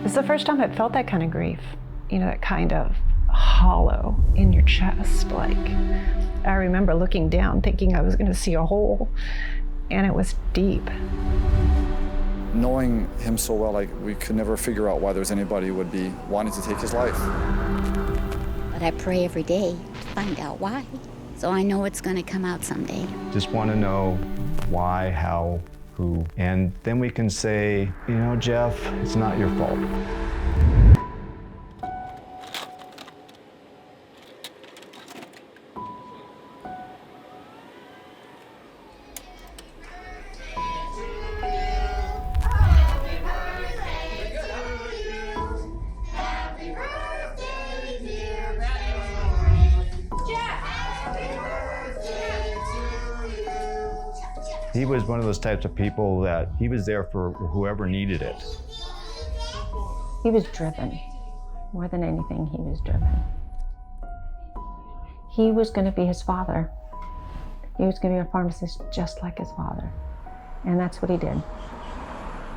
It's the first time I'd felt that kind of grief, you know, that kind of hollow in your chest. Like, I remember looking down thinking I was going to see a hole, and it was deep. Knowing him so well, like, we could never figure out why there's anybody who would be wanting to take his life. But I pray every day to find out why, so I know it's going to come out someday. Just want to know why, how, who, and then we can say, you know, Geoff, it's not your fault. He was one of those types of people that he was there for whoever needed it. He was driven. More than anything, he was driven. He was going to be his father. He was going to be a pharmacist just like his father. And that's what he did.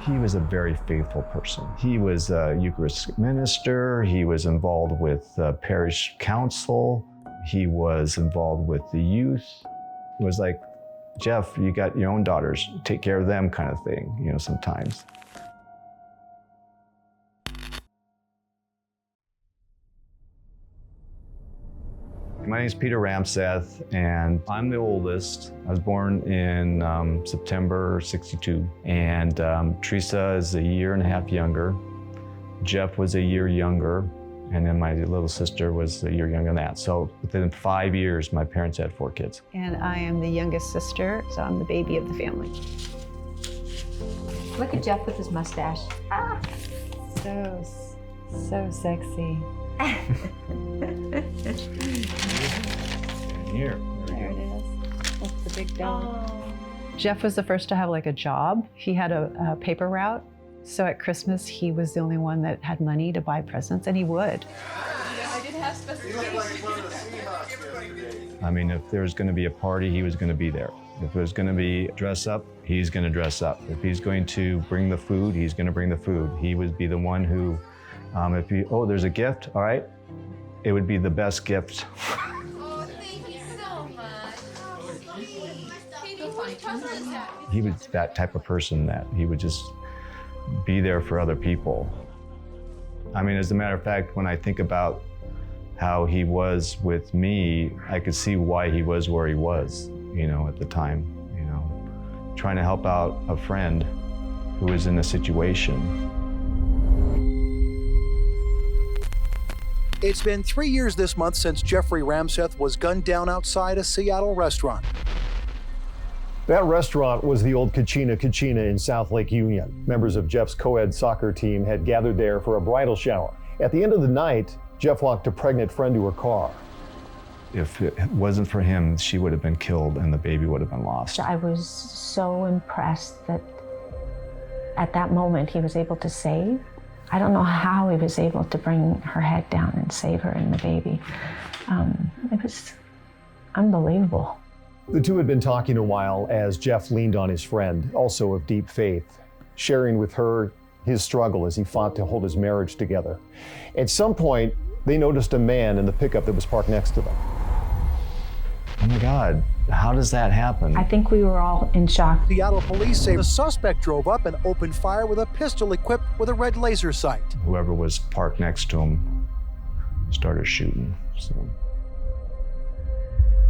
He was a very faithful person. He was a Eucharistic minister. He was involved with parish council. He was involved with the youth. It was like, Geoff, you got your own daughters, take care of them kind of thing, you know, sometimes. My name is Peter Ramseth, and I'm the oldest. I was born in September '62, and Teresa is a year and a half younger. Geoff was a year younger, and then my little sister was a year younger than that. So within 5 years, my parents had 4 kids. And I am the youngest sister, so I'm the baby of the family. Look at Geoff with his mustache. Ah. So sexy. Here. There it is. That's the big dog. Geoff was the first to have like a job. He had a paper route. So at Christmas, he was the only one that had money to buy presents, and he would. I did have specifications. I mean, if there was going to be a party, he was going to be there. If there's going to be dress up, he's going to dress up. If he's going to bring the food, he's going to bring the food. He would be the one who, oh, there's a gift, all right, it would be the best gift. Oh, thank you so much. Katie, whose present is that? He was that type of person that he would just be there for other people. I mean, as a matter of fact, when I think about how he was with me, I could see why he was where he was, you know, at the time, you know, trying to help out a friend who was in a situation. It's been 3 years this month since Geoffrey Ramseth was gunned down outside a Seattle restaurant. That restaurant was the old Kachina in South Lake Union. Members of Geoff's co-ed soccer team had gathered there for a bridal shower. At the end of the night, Geoff locked a pregnant friend to her car. If it wasn't for him, she would have been killed and the baby would have been lost. I was so impressed that at that moment he was able to save. I don't know how he was able to bring her head down and save her and the baby. It was unbelievable. The two had been talking a while as Geoff leaned on his friend, also of deep faith, sharing with her his struggle as he fought to hold his marriage together. At some point, they noticed a man in the pickup that was parked next to them. Oh my God, how does that happen? I think we were all in shock. Seattle police say the suspect drove up and opened fire with a pistol equipped with a red laser sight. Whoever was parked next to him started shooting. So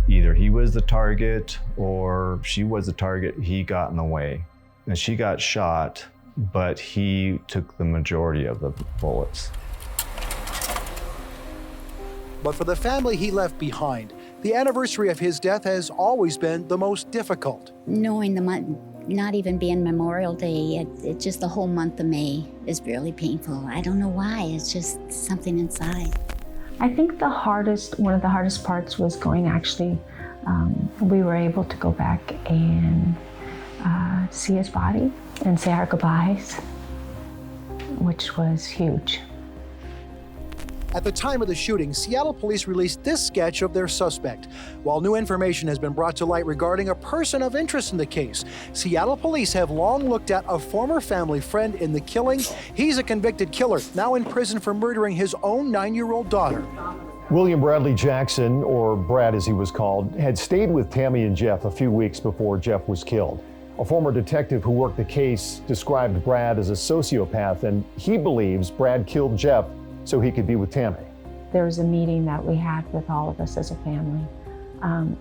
either he was the target or she was the target, he got in the way. And she got shot, but he took the majority of the bullets. But for the family he left behind, the anniversary of his death has always been the most difficult. Knowing the month, not even being Memorial Day, it just the whole month of May is really painful. I don't know why, it's just something inside. I think one of the hardest parts was going actually, we were able to go back and see his body and say our goodbyes, which was huge. At the time of the shooting, Seattle police released this sketch of their suspect. While new information has been brought to light regarding a person of interest in the case, Seattle police have long looked at a former family friend in the killing. He's a convicted killer, now in prison for murdering his own 9-year-old daughter. William Bradley Jackson, or Brad as he was called, had stayed with Tammy and Geoff a few weeks before Geoff was killed. A former detective who worked the case described Brad as a sociopath, and he believes Brad killed Geoff so he could be with Tammy. There was a meeting that we had with all of us as a family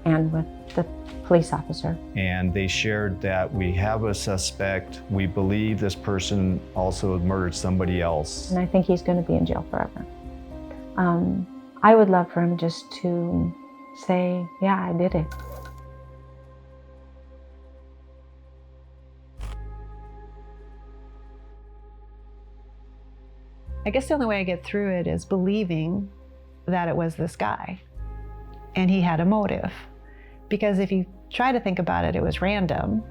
and with the police officer. And they shared that we have a suspect. We believe this person also murdered somebody else. And I think he's going to be in jail forever. I would love for him just to say, yeah, I did it. I guess the only way I get through it is believing that it was this guy and he had a motive. Because if you try to think about it, it was random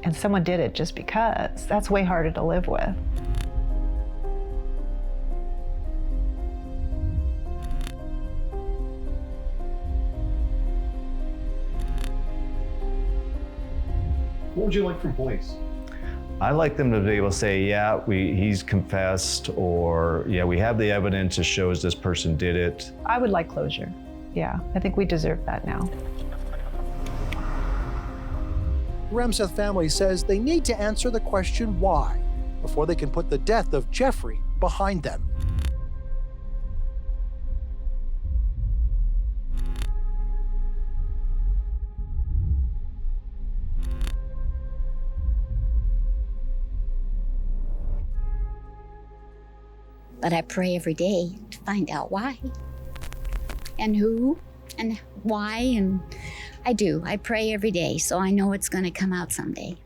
and someone did it just because. That's way harder to live with. What would you like from police? I'd like them to be able to say, yeah, he's confessed, or yeah, we have the evidence that shows this person did it. I would like closure. Yeah, I think we deserve that now. Ramseth family says they need to answer the question why before they can put the death of Geoffrey behind them. But I pray every day to find out why and who and why, and I do. I pray every day, so I know it's going to come out someday.